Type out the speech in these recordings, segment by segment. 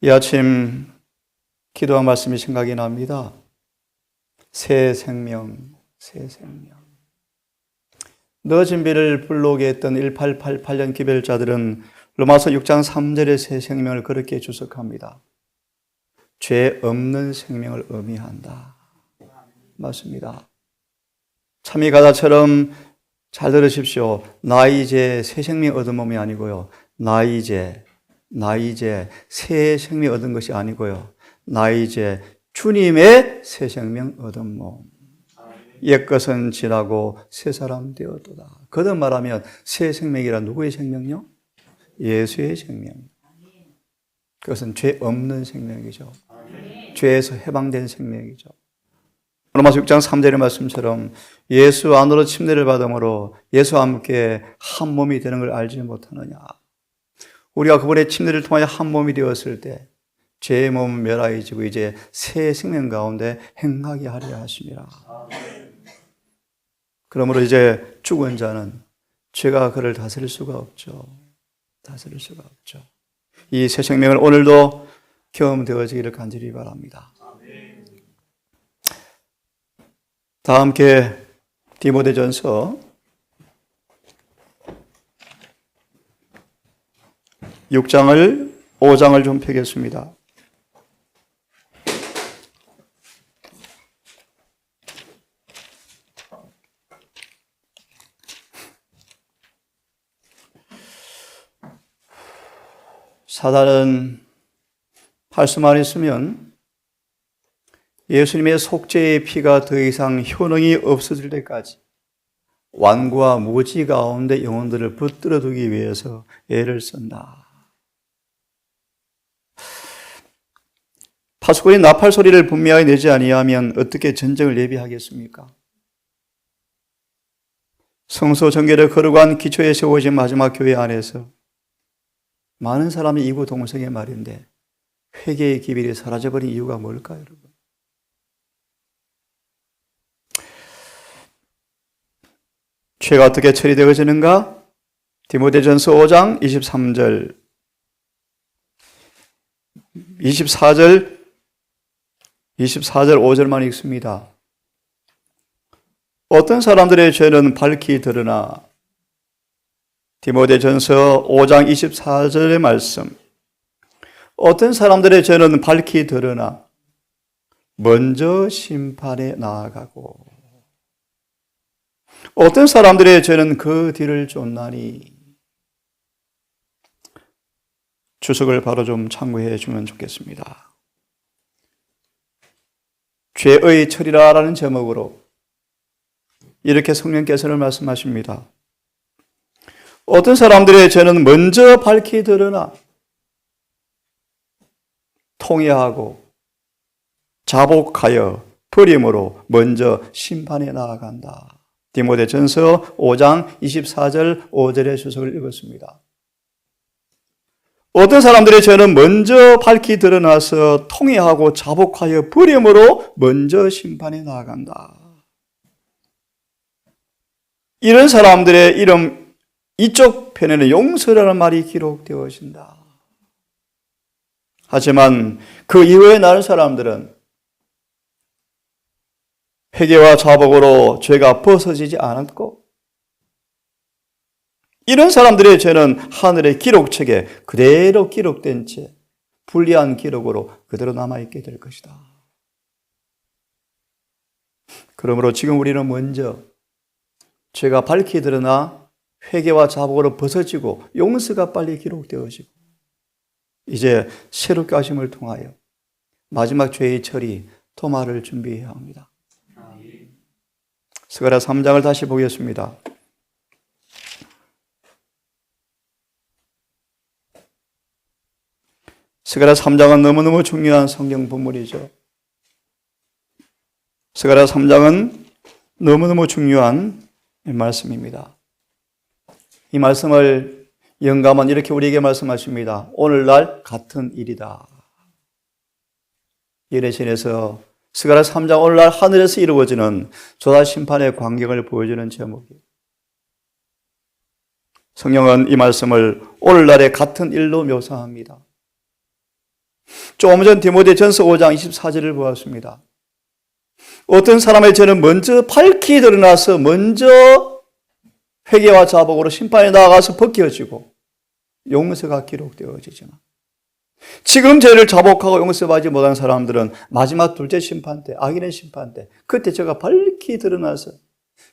이 아침 기도한 말씀이 생각이 납니다. 새 생명, 새 생명. 너 진비를 불러오게 했던 1888년 기별자들은 로마서 6장 3절의 새 생명을 그렇게 주석합니다. 죄 없는 생명을 의미한다. 맞습니다. 참이 가다처럼 잘 들으십시오. 나 이제 새 생명 얻은 몸이 아니고요. 나 이제 새 생명 얻은 것이 아니고요. 나 이제 주님의 새 생명 얻은 몸. 옛것은 지나고 새 사람 되었도다. 거듭 말하면 새 생명이란 누구의 생명요? 예수의 생명. 그것은 죄 없는 생명이죠. 죄에서 해방된 생명이죠. 로마서 6장 3절의 말씀처럼 예수 안으로 침례를 받음으로 예수와 함께 한 몸이 되는 걸 알지 못하느냐. 우리가 그분의 침례를 통하여 한 몸이 되었을 때 죄의 몸은 멸하여 지고 이제 새 생명 가운데 행하게 하려 하심이라. 그러므로 이제 죽은 자는 죄가 그를 다스릴 수가 없죠. 다스릴 수가 없죠. 이 새 생명을 오늘도 경험되어지기를 간절히 바랍니다. 다 함께 디모데전서 6장을 5장을 좀 펴겠습니다. 사단은 할 수만 있으면 예수님의 속죄의 피가 더 이상 효능이 없어질 때까지 완고와 무지 가운데 영혼들을 붙들어 두기 위해서 애를 쓴다. 파수꾼이 나팔 소리를 분명히 내지 아니하면 어떻게 전쟁을 예비하겠습니까? 성소 정결을 거룩한 기초에 세워진 마지막 교회 안에서 많은 사람이 이구동성의 말인데 회개의 기별이 사라져버린 이유가 뭘까요, 여러분? 죄가 어떻게 처리되어지는가? 디모데전서 5장 24절 5절만 읽습니다. 어떤 사람들의 죄는 밝히 드러나 디모데전서 5장 24절의 말씀. 어떤 사람들의 죄는 밝히 드러나 먼저 심판에 나아가고 어떤 사람들의 죄는 그 뒤를 쫓나니. 주석을 바로 좀 참고해 주면 좋겠습니다. 죄의 처리라라는 제목으로 이렇게 성령께서는 말씀하십니다. 어떤 사람들의 죄는 먼저 밝히 드러나 통회하고 자복하여 버림으로 먼저 심판에 나아간다. 디모데전서 5장 24절 5절의 주석을 읽었습니다. 어떤 사람들의 죄는 먼저 밝히 드러나서 통회하고 자복하여 버림으로 먼저 심판에 나아간다. 이런 사람들의 이름 이쪽 편에는 용서라는 말이 기록되어진다. 하지만 그 이후에 나는 사람들은 회개와 자복으로 죄가 벗어지지 않았고 이런 사람들의 죄는 하늘의 기록책에 그대로 기록된 채 불리한 기록으로 그대로 남아있게 될 것이다. 그러므로 지금 우리는 먼저 죄가 밝히 드러나 회개와 자복으로 벗어지고 용서가 빨리 기록되어지고 이제 새롭게 하심을 통하여 마지막 죄의 처리 도마를 준비해야 합니다. 스가랴 3장을 다시 보겠습니다. 스가랴 3장은 너무너무 중요한 성경 본문이죠. 스가랴 3장은 너무너무 중요한 말씀입니다. 이 말씀을 영감은 이렇게 우리에게 말씀하십니다. 오늘날 같은 일이다. 예레신에서 스가랴 3장 오늘날 하늘에서 이루어지는 조사 심판의 광경을 보여주는 제목이에요. 성경은 이 말씀을 오늘날의 같은 일로 묘사합니다. 조금 전 디모데전서 5장 24절을 보았습니다. 어떤 사람의 죄는 먼저 밝히 드러나서 먼저 회개와 자복으로 심판에 나아가서 벗겨지고 용서가 기록되어지지만, 지금 죄를 자복하고 용서하지 못한 사람들은 마지막 둘째 심판 때, 악인의 심판 때, 그때 죄가 밝히 드러나서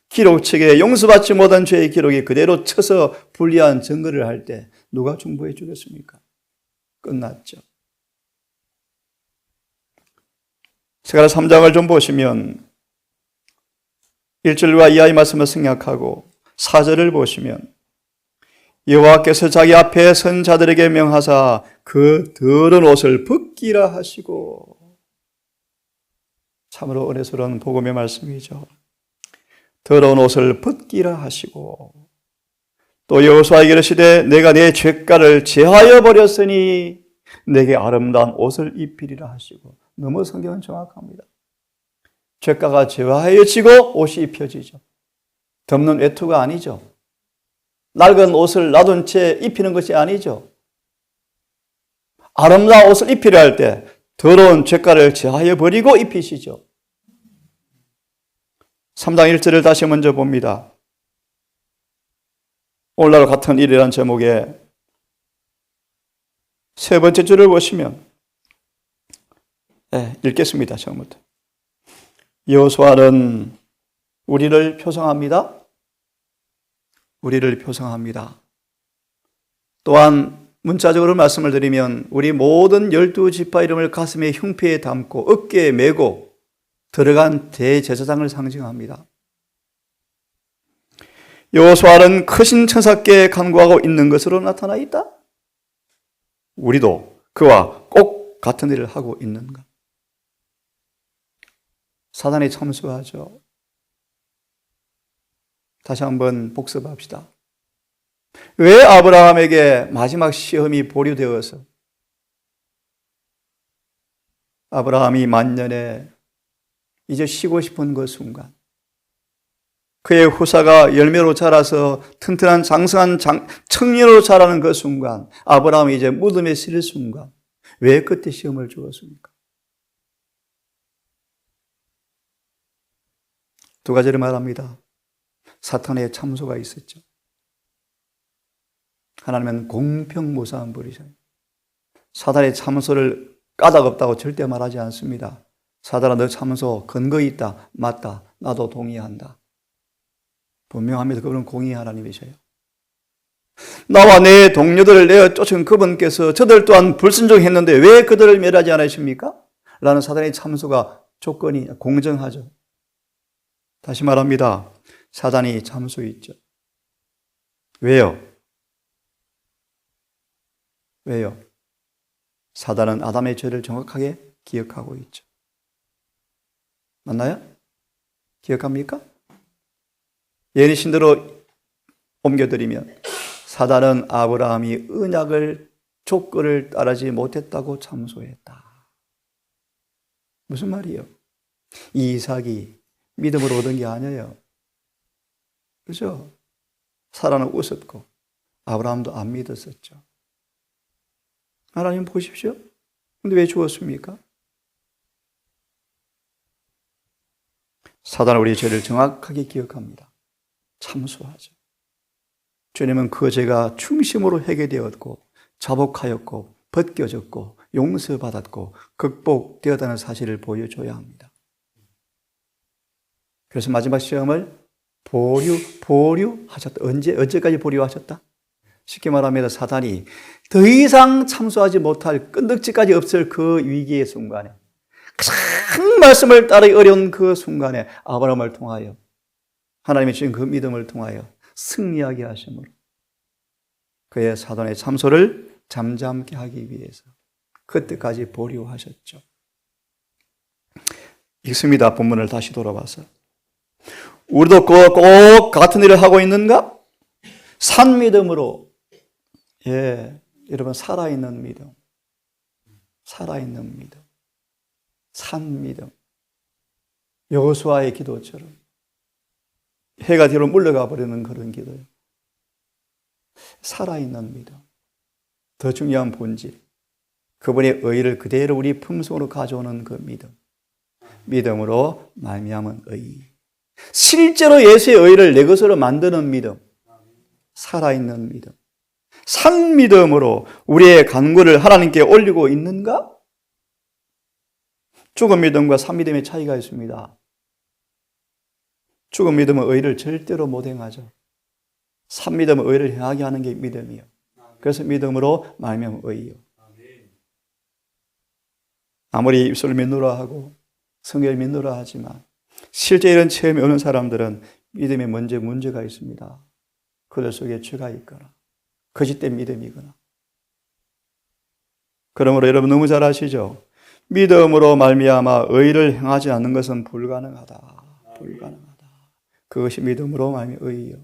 기록책에 용서받지 못한 죄의 기록이 그대로 쳐서 불리한 증거를 할 때 누가 중보해 주겠습니까? 끝났죠. 스가랴 3장을 좀 보시면 1절과 이하의 말씀을 생략하고 4절을 보시면, 여호와께서 자기 앞에 선 자들에게 명하사 그 더러운 옷을 벗기라 하시고, 참으로 은혜스러운 복음의 말씀이죠. 더러운 옷을 벗기라 하시고, 또 여호수아에게 이르시되 내가 내 죄가를 제하여 버렸으니 내게 아름다운 옷을 입히리라 하시고, 너무 성경은 정확합니다. 죄가가 제하여지고 옷이 입혀지죠. 덮는 외투가 아니죠. 낡은 옷을 놔둔 채 입히는 것이 아니죠. 아름다운 옷을 입히려 할 때 더러운 죄가를 제하여 버리고 입히시죠. 3장 1절을 다시 먼저 봅니다. 오늘날 같은 일이라는 제목의 세 번째 줄을 보시면, 읽겠습니다. 처음부터. 여호수아는 우리를 표상합니다. 우리를 표상합니다. 또한 문자적으로 말씀을 드리면 우리 모든 12지파 이름을 가슴에 흉패에 담고 어깨에 메고 들어간 대제사장을 상징합니다. 여호수아는 크신 천사께 간구하고 있는 것으로 나타나 있다. 우리도 그와 꼭 같은 일을 하고 있는가? 사단이 참수하죠. 다시 한번 복습합시다. 왜 아브라함에게 마지막 시험이 보류되어서 아브라함이 만년에 이제 쉬고 싶은 그 순간, 그의 후사가 열매로 자라서 튼튼한 장성한 청년으로 자라는 그 순간, 아브라함이 이제 무덤에 실을 순간, 왜 그때 시험을 주었습니까? 두 가지를 말합니다. 사탄의 참소가 있었죠. 하나님은 공평무사한 분이셔요. 사탄의 참소를 까닭 없다고 절대 말하지 않습니다. 사탄아, 너 참소 근거 있다. 맞다. 나도 동의한다. 분명합니다. 그분은 공의 하나님이셔요. 나와 내 동료들을 내어 쫓은 그분께서 저들 또한 불순종했는데 왜 그들을 멸하지 않으십니까? 라는 사탄의 참소가 조건이 공정하죠. 다시 말합니다. 사단이 참소 있죠. 왜요? 왜요? 사단은 아담의 죄를 정확하게 기억하고 있죠. 맞나요? 기억합니까? 예리 신대로 옮겨드리면, 사단은 아브라함이 언약을 조건을 따르지 못했다고 참소했다. 무슨 말이에요? 이삭이 믿음으로 얻은 게 아니에요. 그죠? 사라는 웃었고 아브라함도 안 믿었었죠. 하나님 보십시오. 근데 왜 주었습니까? 사단은 우리의 죄를 정확하게 기억합니다. 참수하죠. 주님은 그 죄가 충심으로 해결되었고 자복하였고 벗겨졌고 용서받았고 극복되었다는 사실을 보여줘야 합니다. 그래서 마지막 시험을 보류하셨다. 언제까지 보류하셨다? 쉽게 말하면 사단이 더 이상 참수하지 못할 끈덕지까지 없을 그 위기의 순간에, 큰 말씀을 따르기 어려운 그 순간에 아브라함을 통하여, 하나님이 주신 그 믿음을 통하여 승리하게 하심으로 그의 사단의 참소를 잠잠케 하기 위해서 그때까지 보류하셨죠. 읽습니다. 본문을 다시 돌아봐서. 우리도 꼭 같은 일을 하고 있는가? 산 믿음으로, 여러분, 살아있는 믿음, 살아있는 믿음, 산 믿음, 여호수아의 기도처럼 해가 뒤로 물러가 버리는 그런 기도요. 살아있는 믿음, 더 중요한 본질, 그분의 의를 그대로 우리 품속으로 가져오는 그 믿음. 믿음으로 말미암은 의. 실제로 예수의 의를 내 것으로 만드는 믿음. 살아있는 믿음. 산 믿음으로 우리의 간구를 하나님께 올리고 있는가? 죽은 믿음과 산 믿음의 차이가 있습니다. 죽은 믿음은 의를 절대로 못 행하죠. 산 믿음은 의를 행하게 하는 게 믿음이요. 그래서 믿음으로 말미암은 의요. 아무리 입술을 믿노라 하고 성경을 믿노라 하지만 실제 이런 체험이 오는 사람들은 믿음에 먼저 문제가 있습니다. 그들 속에 죄가 있거나 거짓된 믿음이거나. 그러므로 여러분 너무 잘 아시죠? 믿음으로 말미암아 의를 행하지 않는 것은 불가능하다. 불가능하다. 그것이 믿음으로 말미암아 의요.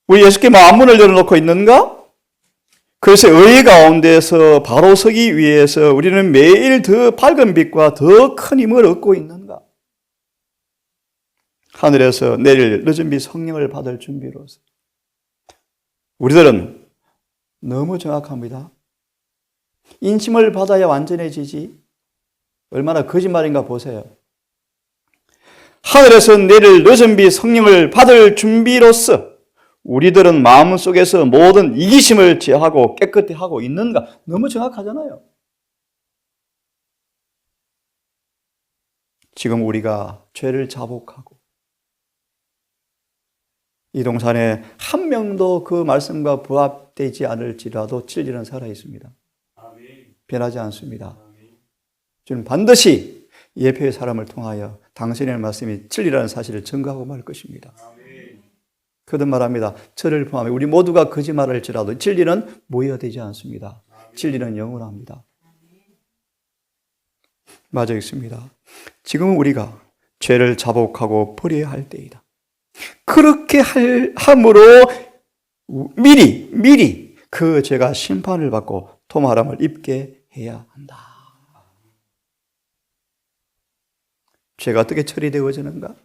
우리 예수께 만문을 열어놓고 있는가? 그래서 의 가운데서 바로 서기 위해서 우리는 매일 더 밝은 빛과 더 큰 힘을 얻고 있는가? 하늘에서 내릴 늦은 빛 성령을 받을 준비로서 우리들은 너무 정확합니다. 인침을 받아야 완전해지지. 얼마나 거짓말인가 보세요. 하늘에서 내릴 늦은 빛 성령을 받을 준비로서 우리들은 마음속에서 모든 이기심을 제하고 깨끗이 하고 있는가? 너무 정확하잖아요. 지금 우리가 죄를 자복하고 이 동산에 한 명도 그 말씀과 부합되지 않을지라도 진리는 살아있습니다. 변하지 않습니다. 주는 반드시 예표의 사람을 통하여 당신의 말씀이 진리라는 사실을 증거하고 말 것입니다. 그든 말합니다. 저를 포함해 우리 모두가 거짓말을 할지라도 진리는 모여되지 않습니다. 진리는 영원합니다. 맞아 있습니다. 지금은 우리가 죄를 자복하고 버려야 할 때이다. 그렇게 함으로 미리 그 죄가 심판을 받고 도마람을 입게 해야 한다. 죄가 어떻게 처리되어지는가?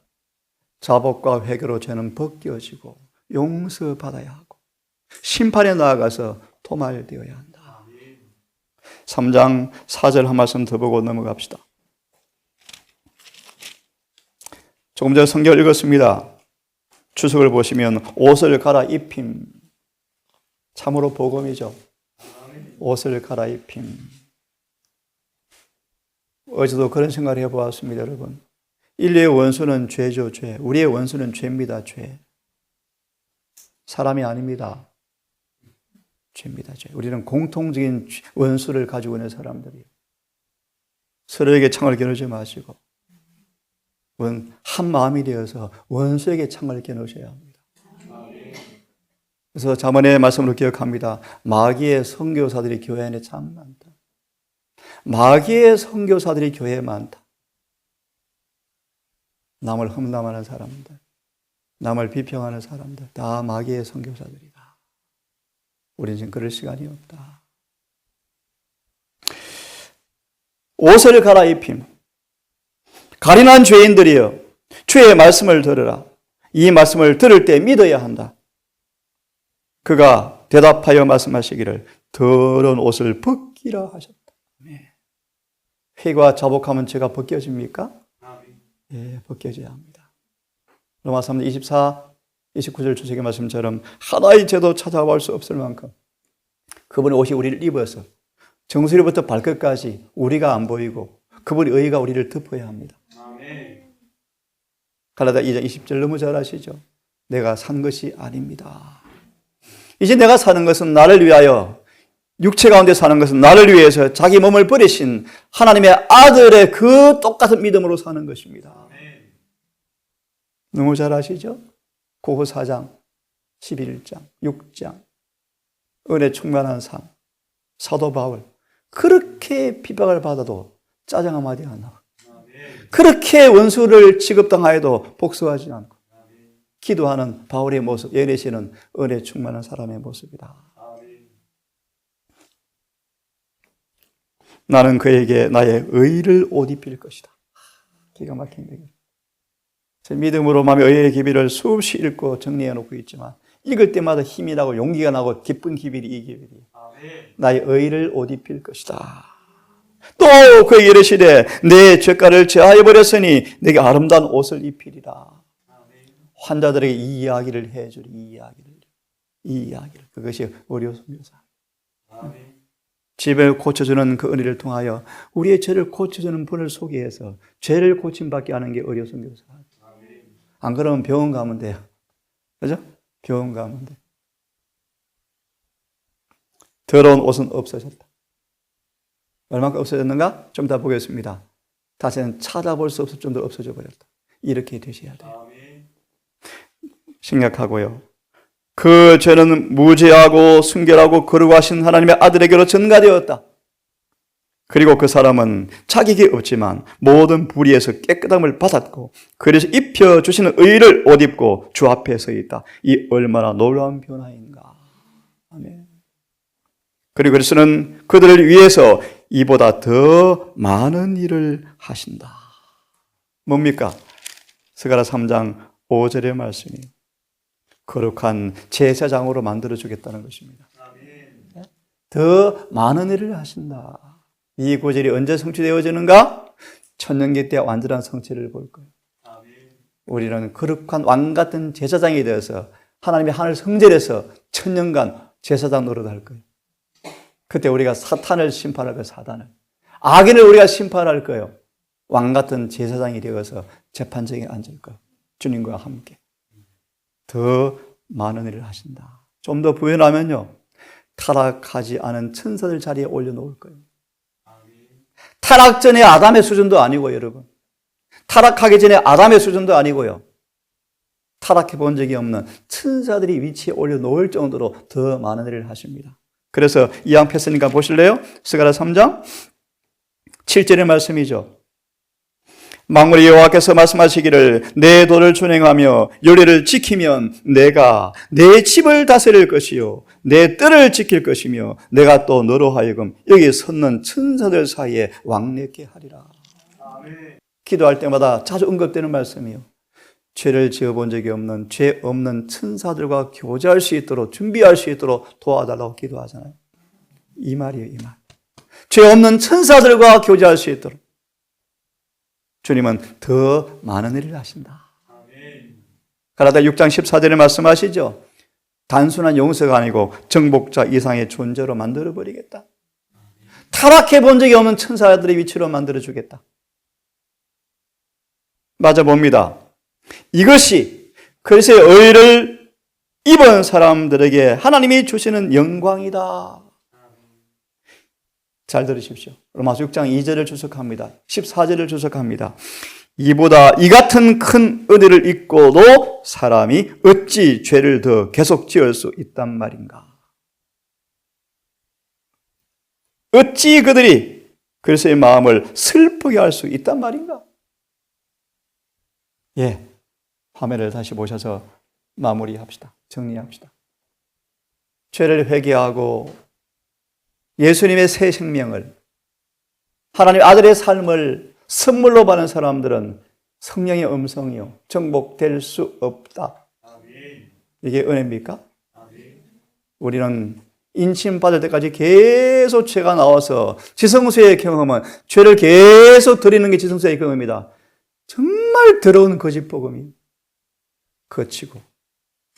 자복과 회개로 죄는 벗겨지고 용서받아야 하고 심판에 나아가서 도말되어야 한다. 3장 4절 한 말씀 더 보고 넘어갑시다. 조금 전에 성경을 읽었습니다. 주석을 보시면 옷을 갈아입힘. 참으로 복음이죠. 옷을 갈아입힘. 어제도 그런 생각을 해보았습니다, 여러분. 인류의 원수는 죄죠, 죄. 우리의 원수는 죄입니다, 죄. 사람이 아닙니다. 죄입니다, 죄. 우리는 공통적인 원수를 가지고 있는 사람들이에요. 서로에게 창을 겨누지 마시고 한 마음이 되어서 원수에게 창을 겨누셔야 합니다. 그래서 자문의 말씀으로 기억합니다. 마귀의 선교사들이 교회 안에 참 많다. 마귀의 선교사들이 교회에 많다. 남을 험담하는 사람들, 남을 비평하는 사람들, 다 마귀의 선교사들이다. 우리는 지금 그럴 시간이 없다. 옷을 갈아입힘. 가련한 죄인들이여, 주의 말씀을 들으라. 이 말씀을 들을 때 믿어야 한다. 그가 대답하여 말씀하시기를 더러운 옷을 벗기라 하셨다. 회개와 자복하면 죄가 벗겨집니까? 예, 벗겨져야 합니다. 로마 3장 24, 29절 주석의 말씀처럼 하나의 죄도 찾아볼 수 없을 만큼 그분의 옷이 우리를 입어서 정수리부터 발끝까지 우리가 안 보이고 그분의 의가 우리를 덮어야 합니다. 갈라디아 2장 20절 너무 잘 아시죠? 내가 산 것이 아닙니다. 이제 내가 사는 것은 나를 위하여, 육체 가운데 사는 것은 나를 위해서 자기 몸을 버리신 하나님의 아들의 그 똑같은 믿음으로 사는 것입니다. 너무 잘 아시죠? 고고 4장, 11장, 6장, 은혜 충만한 삶, 사도 바울, 그렇게 비박을 받아도 짜증 한마디 안 나와. 그렇게 원수를 취급당하여도 복수하지 않고 기도하는 바울의 모습, 연애시는 은혜 충만한 사람의 모습이다. 나는 그에게 나의 의를 옷 입힐 것이다. 기가 막힌 얘기죠. 제 믿음으로 마음의 의의 기비를 수없이 읽고 정리해 놓고 있지만 읽을 때마다 힘이 나고 용기가 나고 기쁜 기별이 이 기별이에요. 나의 의를 옷 입힐 것이다. 또 그에게 이르시되 내 죄가를 제하여 버렸으니 내게 아름다운 옷을 입히리라. 환자들에게 이 이야기를 해주리. 이 이야기를. 그것이 의료 선교사. 집을 고쳐주는 그 은혜를 통하여 우리의 죄를 고쳐주는 분을 소개해서 죄를 고침받게 하는 게 의료 선교사. 안 그러면 병원 가면 돼요. 그죠? 병원 가면 돼. 더러운 옷은 없어졌다. 얼마큼 없어졌는가? 좀 더 보겠습니다. 다시는 찾아볼 수 없을 정도로 없어져 버렸다. 이렇게 되셔야 돼요. 생각하고요. 그 죄는 무죄하고 순결하고 거룩하신 하나님의 아들에게로 전가되었다. 그리고 그 사람은 자격이 없지만 모든 불의에서 깨끗함을 받았고 그래서 입혀주시는 의를 옷 입고 주 앞에 서 있다. 이 얼마나 놀라운 변화인가. 아멘. 그리고 그리스도는 그들을 위해서 이보다 더 많은 일을 하신다. 뭡니까? 스가랴 3장 5절의 말씀이에요. 거룩한 제사장으로 만들어주겠다는 것입니다. 더 많은 일을 하신다. 이 구절이 언제 성취되어지는가? 천년기 때 완전한 성취를 볼 거예요. 우리는 거룩한 왕 같은 제사장이 되어서 하나님의 하늘 성전에서 천년간 제사장 노릇할 거예요. 그때 우리가 사탄을 심판할 거예요. 사단을. 악인을 우리가 심판할 거예요. 왕 같은 제사장이 되어서 재판정에 앉을 거예요. 주님과 함께. 더 많은 일을 하신다. 좀 더 부연하면요. 타락하지 않은 천사들 자리에 올려놓을 거예요. 타락 전에 아담의 수준도 아니고 여러분. 타락하기 전에 아담의 수준도 아니고요. 타락해 본 적이 없는 천사들이 위치에 올려놓을 정도로 더 많은 일을 하십니다. 그래서 이왕 폈으니까 보실래요? 스가랴 3장 7절의 말씀이죠. 만군의 여호와께서 말씀하시기를 내 도를 준행하며 윤례를 지키면 내가 내 집을 다스릴 것이요 내 뜰을 지킬 것이며 내가 또 너로 하여금 여기 섰는 천사들 사이에 왕래케 하리라. 아멘. 기도할 때마다 자주 언급되는 말씀이요. 죄를 지어본 적이 없는 죄 없는 천사들과 교제할 수 있도록 준비할 수 있도록 도와달라고 기도하잖아요. 이 말이에요. 이 말. 죄 없는 천사들과 교제할 수 있도록 주님은 더 많은 일을 하신다. 갈라디아 6장 14절에 말씀하시죠. 단순한 용서가 아니고 정복자 이상의 존재로 만들어버리겠다. 타락해 본 적이 없는 천사들의 위치로 만들어주겠다. 맞아 봅니다. 이것이 그리스도의 의를 입은 사람들에게 하나님이 주시는 영광이다. 잘 들으십시오. 로마서 6장 2절을 주석합니다. 14절을 주석합니다. 이보다 이 같은 큰 은혜를 입고도 사람이 어찌 죄를 더 계속 지을 수 있단 말인가? 어찌 그들이 그리스도의 마음을 슬프게 할 수 있단 말인가? 예, 화면을 다시 보셔서 마무리합시다. 정리합시다. 죄를 회개하고 예수님의 새 생명을 하나님 아들의 삶을 선물로 받는 사람들은 성령의 음성이요 정복될 수 없다. 이게 은혜입니까? 우리는 인침받을 때까지 계속 죄가 나와서 지성소의 경험은 죄를 계속 드리는 게 지성소의 경험이다. 정말 더러운 거짓복음이 거치고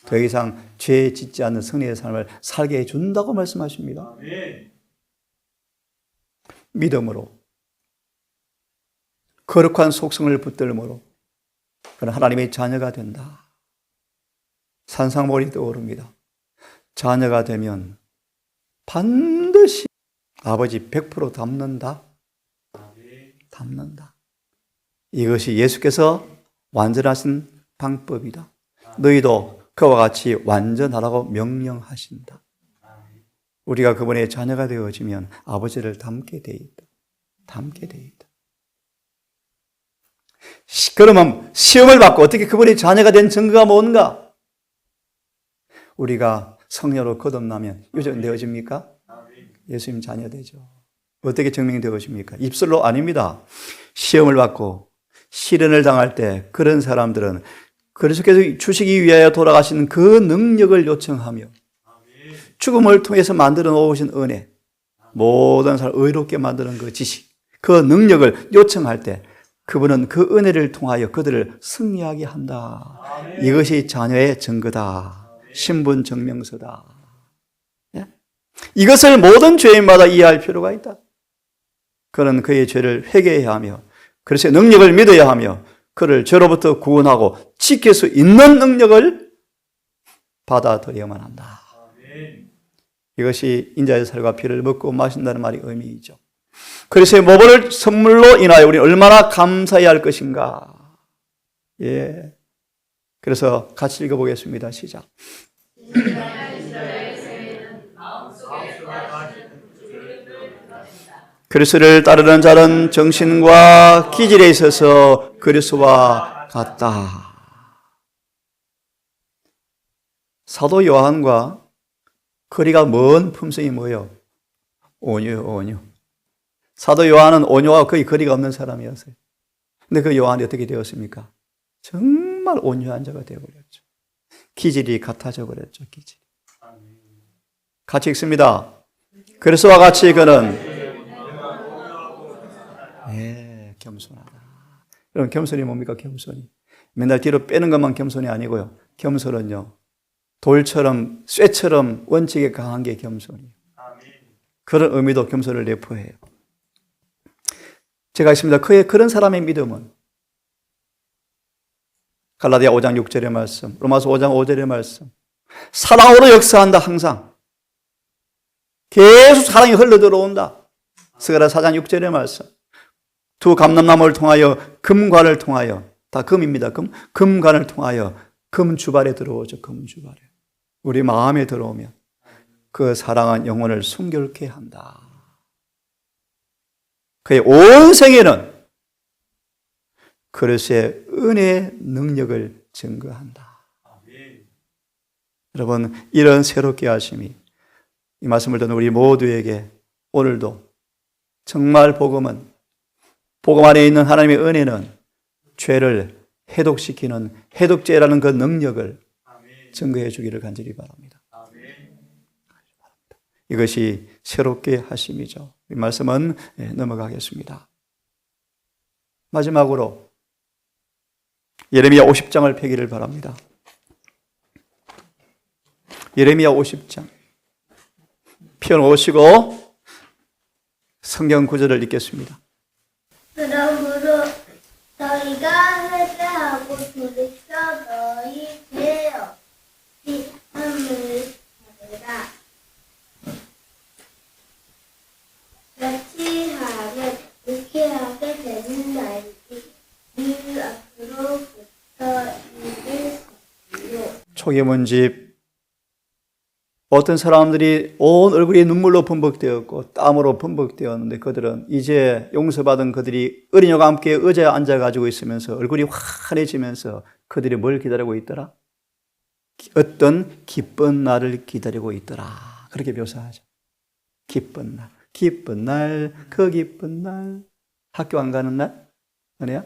더 이상 죄 짓지 않는 승리의 삶을 살게 해준다고 말씀하십니다. 믿음으로 거룩한 속성을 붙들므로 그는 하나님의 자녀가 된다. 산상모리 떠오릅니다. 자녀가 되면 반드시 아버지 100% 닮는다. 닮는다. 이것이 예수께서 완전하신 방법이다. 너희도 그와 같이 완전하라고 명령하신다. 우리가 그분의 자녀가 되어지면 아버지를 닮게 돼 있다. 닮게 돼 있다. 그러면 시험을 받고 어떻게 그분의 자녀가 된 증거가 뭔가? 우리가 성녀로 거듭나면 유전되어집니까? 예수님 자녀 되죠. 어떻게 증명되어집니까? 입술로 아닙니다. 시험을 받고 시련을 당할 때 그런 사람들은 그리스도께서 주시기 위하여 돌아가신 그 능력을 요청하며 죽음을 통해서 만들어 놓으신 은혜, 모든 사람을 의롭게 만드는 그 지식, 그 능력을 요청할 때 그분은 그 은혜를 통하여 그들을 승리하게 한다. 이것이 자녀의 증거다. 신분 증명서다. 이것을 모든 죄인마다 이해할 필요가 있다. 그는 그의 죄를 회개해야 하며 그리스도의 능력을 믿어야 하며 그를 죄로부터 구원하고 지킬 수 있는 능력을 받아들여야만 한다. 이것이 인자의 살과 피를 먹고 마신다는 말이 의미이죠. 그리스도의 모범을 선물로 인하여 우리 얼마나 감사해야 할 것인가. 예. 그래서 같이 읽어보겠습니다. 시작. 그리스도를 따르는 자는 정신과 기질에 있어서 그리스도와 같다. 사도 요한과 거리가 먼 품성이 뭐예요? 온유요, 온유. 사도 요한은 온유와 거의 거리가 없는 사람이었어요. 근데 그 요한이 어떻게 되었습니까? 정말 온유한 자가 되어버렸죠. 기질이 같아져 버렸죠, 기질이. 같이 읽습니다. 그리스도와 같이 그는 겸손하다. 여러분, 겸손이 뭡니까? 겸손이. 맨날 뒤로 빼는 것만 겸손이 아니고요. 겸손은요, 돌처럼, 쇠처럼 원칙에 강한 게 겸손이에요. 그런 의미도 겸손을 내포해요. 제가 있습니다. 그런 사람의 믿음은 갈라디아 5장 6절의 말씀, 로마서 5장 5절의 말씀, 사랑으로 역사한다. 항상 계속 사랑이 흘러들어온다. 스가랴 4장 6절의 말씀, 두 감람나무를 통하여 금관을 통하여, 다 금입니다. 금관을 통하여 금주발에 들어오죠. 금주발에. 우리 마음에 들어오면 그 사랑은 영혼을 순결케 한다. 그의 온 생애는 그리스도의 은혜의 능력을 증거한다. 여러분, 이런 새롭게 하심이 이 말씀을 듣는 우리 모두에게 오늘도 정말 복음 안에 있는 하나님의 은혜는 죄를 해독시키는 해독제라는 그 능력을 증거해 주기를 간절히 바랍니다. 이것이 새롭게 하심이죠. 이 말씀은 넘어가겠습니다. 마지막으로 예레미야 50장을 펴기를 바랍니다. 예레미야 50장 펴놓으시고 성경 구절을 읽겠습니다. 그러므로 너희가 회개하고 돌이켜 너희 죄 없이 함을 받으라. 그렇지 하면 유쾌하게 되는 날이 이 앞으로부터 이를 것이요. 초계문집 어떤 사람들이 온 얼굴이 눈물로 범벅되었고 땀으로 범벅되었는데 그들은 이제 용서받은 그들이 어린이와 함께 의자에 앉아가지고 있으면서 얼굴이 환해지면서 그들이 뭘 기다리고 있더라? 어떤 기쁜 날을 기다리고 있더라. 그렇게 묘사하죠. 기쁜 날, 기쁜 날, 그 기쁜 날. 학교 안 가는 날? 은혜야?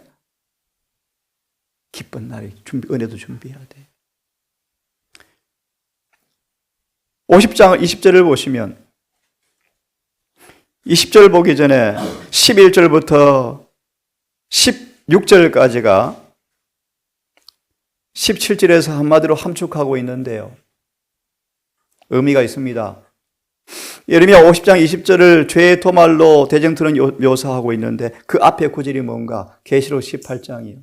기쁜 날이 은혜도 준비해야 돼. 50장 20절을 보시면 20절 보기 전에 11절부터 16절까지가 17절에서 한마디로 함축하고 있는데요. 의미가 있습니다. 예레미야 50장 20절을 죄의 도말로 대쟁투는 묘사하고 있는데 그 앞에 구절이 뭔가? 계시록 18장이에요.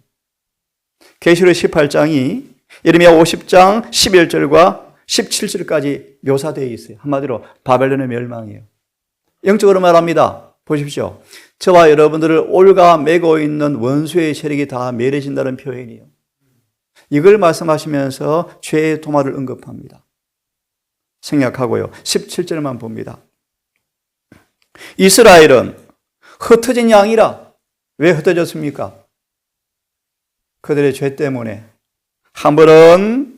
계시록 18장이 예레미야 50장 11절과 17절까지 묘사되어 있어요. 한마디로 바벨론의 멸망이에요. 영적으로 말합니다. 보십시오. 저와 여러분들을 올가 매고 있는 원수의 세력이 다 멸해진다는 표현이에요. 이걸 말씀하시면서 죄의 도말을 언급합니다. 생략하고요. 17절만 봅니다. 이스라엘은 흩어진 양이라. 왜 흩어졌습니까? 그들의 죄 때문에 한 번은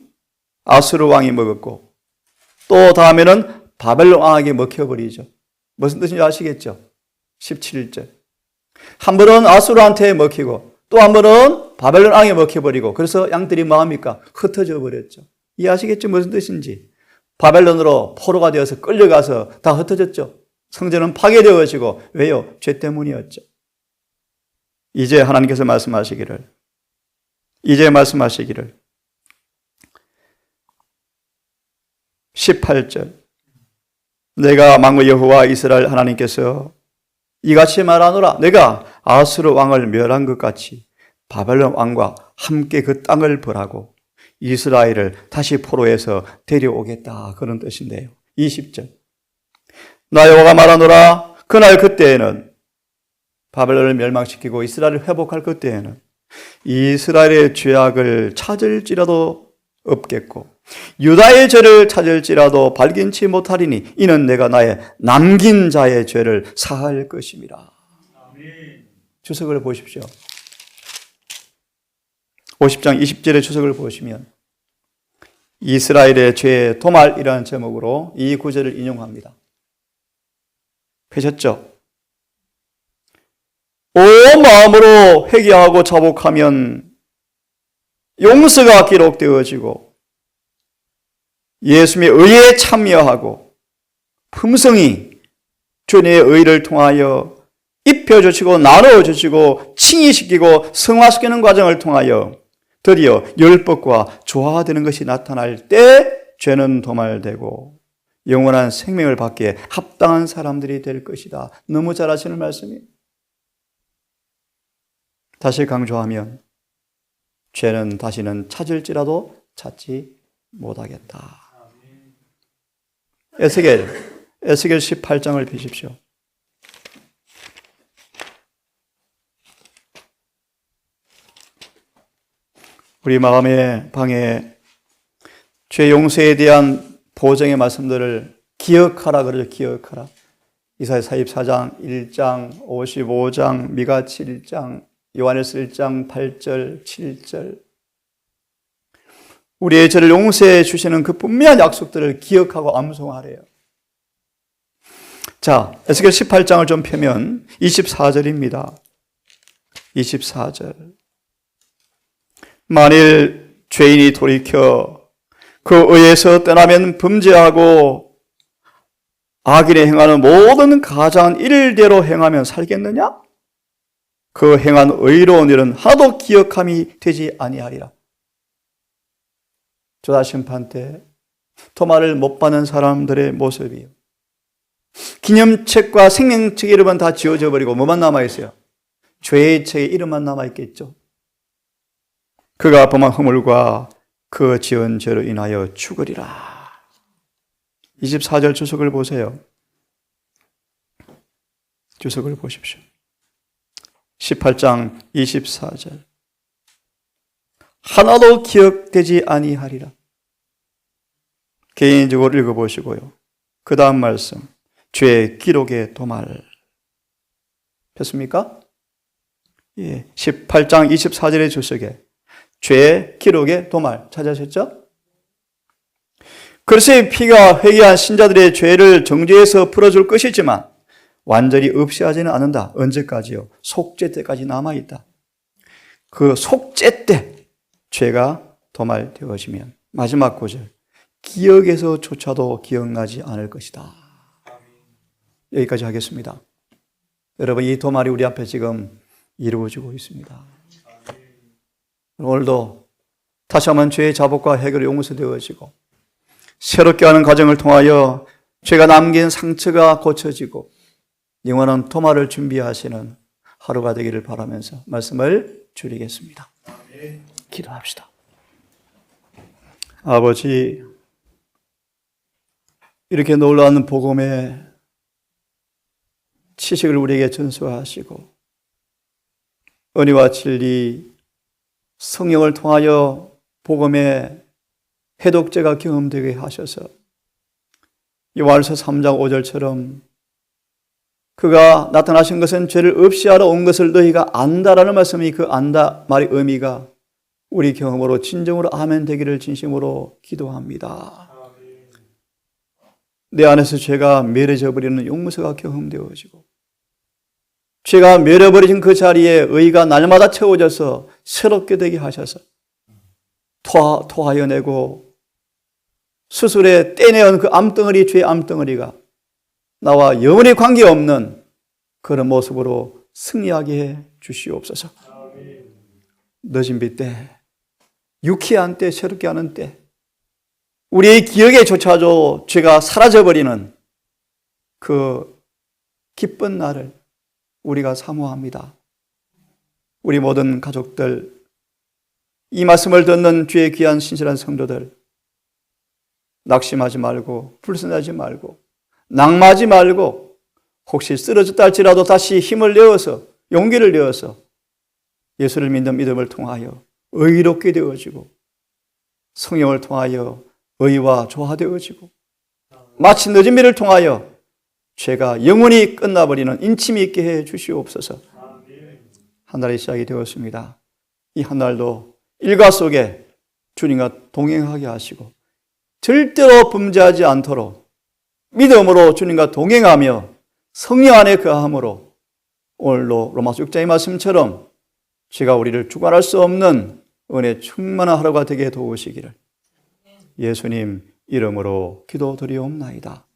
아수르 왕이 먹었고 또 다음에는 바벨론 왕에게 먹혀버리죠. 무슨 뜻인지 아시겠죠? 17절. 한 번은 아수르한테 먹히고 또 한 번은 바벨론 왕에 먹혀버리고 그래서 양들이 뭐합니까? 흩어져 버렸죠. 이해하시겠죠? 무슨 뜻인지. 바벨론으로 포로가 되어서 끌려가서 다 흩어졌죠. 성전은 파괴되어지고 왜요? 죄 때문이었죠. 이제 하나님께서 말씀하시기를 18절 내가 만군의 여호와 이스라엘 하나님께서 이같이 말하노라. 내가 아수르 왕을 멸한 것 같이 바벨론 왕과 함께 그 땅을 벌하고 이스라엘을 다시 포로에서 데려오겠다. 그런 뜻인데요. 20절 나 여호와가 말하노라. 그날 그때에는 바벨론을 멸망시키고 이스라엘을 회복할 그때에는 이스라엘의 죄악을 찾을지라도 없겠고 유다의 죄를 찾을지라도 발견치 못하리니 이는 내가 나의 남긴 자의 죄를 사할 것임이라. 주석을 보십시오. 50장 20절의 주석을 보시면 이스라엘의 죄의 도말이라는 제목으로 이 구절을 인용합니다. 펴셨죠? 온 마음으로 회개하고 자복하면 용서가 기록되어지고 예수님의 의에 참여하고 품성이 주님의 의를 통하여 입혀주시고 나누어주시고 칭의시키고 성화시키는 과정을 통하여 드디어 율법과 조화되는 것이 나타날 때 죄는 도말되고 영원한 생명을 받기에 합당한 사람들이 될 것이다. 너무 잘 아시는 말씀이에요. 다시 강조하면 죄는 다시는 찾을지라도 찾지 못하겠다. 에스겔 18장을 펴십시오. 우리 마음의 방에 죄 용서에 대한 보증의 말씀들을 기억하라 그러죠. 기억하라. 이사야 44장 1장 55장 미가 7장 요한일서 1장 8절 7절 우리의 죄를 용서해 주시는 그 분명한 약속들을 기억하고 암송하래요. 자, 에스겔 18장을 좀 펴면 24절입니다. 24절 만일 죄인이 돌이켜 그 의에서 떠나면 범죄하고 악인이 행하는 모든 가장한 일대로 행하면 살겠느냐? 그 행한 의로운 일은 하나도 기억함이 되지 아니하리라. 조다 심판 때 도말을 못 받는 사람들의 모습이요. 기념책과 생명책의 이름은 다 지워져 버리고 뭐만 남아있어요? 죄의 책의 이름만 남아있겠죠. 그가 범한 허물과 그 지은 죄로 인하여 죽으리라. 24절 주석을 보세요. 주석을 보십시오. 18장 24절 하나도 기억되지 아니하리라. 개인적으로 읽어보시고요. 그 다음 말씀 죄의 기록의 도말 폈습니까? 예, 18장 24절의 주석에 죄의 기록의 도말 찾으셨죠? 그리스도의 피가 회개한 신자들의 죄를 정죄해서 풀어줄 것이지만 완전히 없이 하지는 않는다. 언제까지요? 속죄 때까지 남아있다. 그 속죄 때 죄가 도말되어지면 마지막 구절 기억에서조차도 기억나지 않을 것이다. 여기까지 하겠습니다. 여러분 이 도말이 우리 앞에 지금 이루어지고 있습니다. 오늘도 다시 한번 죄의 자복과 해결이 용서되어지고 새롭게 하는 과정을 통하여 죄가 남긴 상처가 고쳐지고 영원한 도말을 준비하시는 하루가 되기를 바라면서 말씀을 줄이겠습니다. 기도합시다. 아버지, 이렇게 놀라운 복음의 지식을 우리에게 전수하시고 은혜와 진리, 성령을 통하여 복음의 해독제가 경험되게 하셔서 요한일서 3장 5절처럼 그가 나타나신 것은 죄를 없이 하러 온 것을 너희가 안다라는 말씀이 그 안다 말의 의미가 우리 경험으로 진정으로 아멘 되기를 진심으로 기도합니다. 내 안에서 죄가 멸해져 버리는 용서가 경험되어지고 죄가 멸해버린 그 자리에 의가 날마다 채워져서 새롭게 되게 하셔서 토하여내고 수술에 떼내온 그 암덩어리, 죄의 암덩어리가 나와 영원히 관계없는 그런 모습으로 승리하게 해 주시옵소서. 늦은 빛 때, 유쾌한 때, 새롭게 하는 때, 우리의 기억에 조차도 죄가 사라져버리는 그 기쁜 날을 우리가 사모합니다. 우리 모든 가족들, 이 말씀을 듣는 주의 귀한 신실한 성도들, 낙심하지 말고 불순하지 말고 낙마하지 말고 혹시 쓰러졌다 할지라도 다시 힘을 내어서 용기를 내어서 예수를 믿는 믿음을 통하여 의롭게 되어지고 성령을 통하여 의와 조화되어지고 마치 늦은 비를 통하여 죄가 영원히 끝나버리는 인침이 있게 해 주시옵소서. 한 달의 시작이 되었습니다. 이 한 날도 일과 속에 주님과 동행하게 하시고 절대로 범죄하지 않도록 믿음으로 주님과 동행하며 성령 안에 거함으로 오늘도 로마서 6장의 말씀처럼 죄가 우리를 주관할 수 없는 은혜 충만한 하루가 되게 도우시기를 예수님 이름으로 기도드리옵나이다.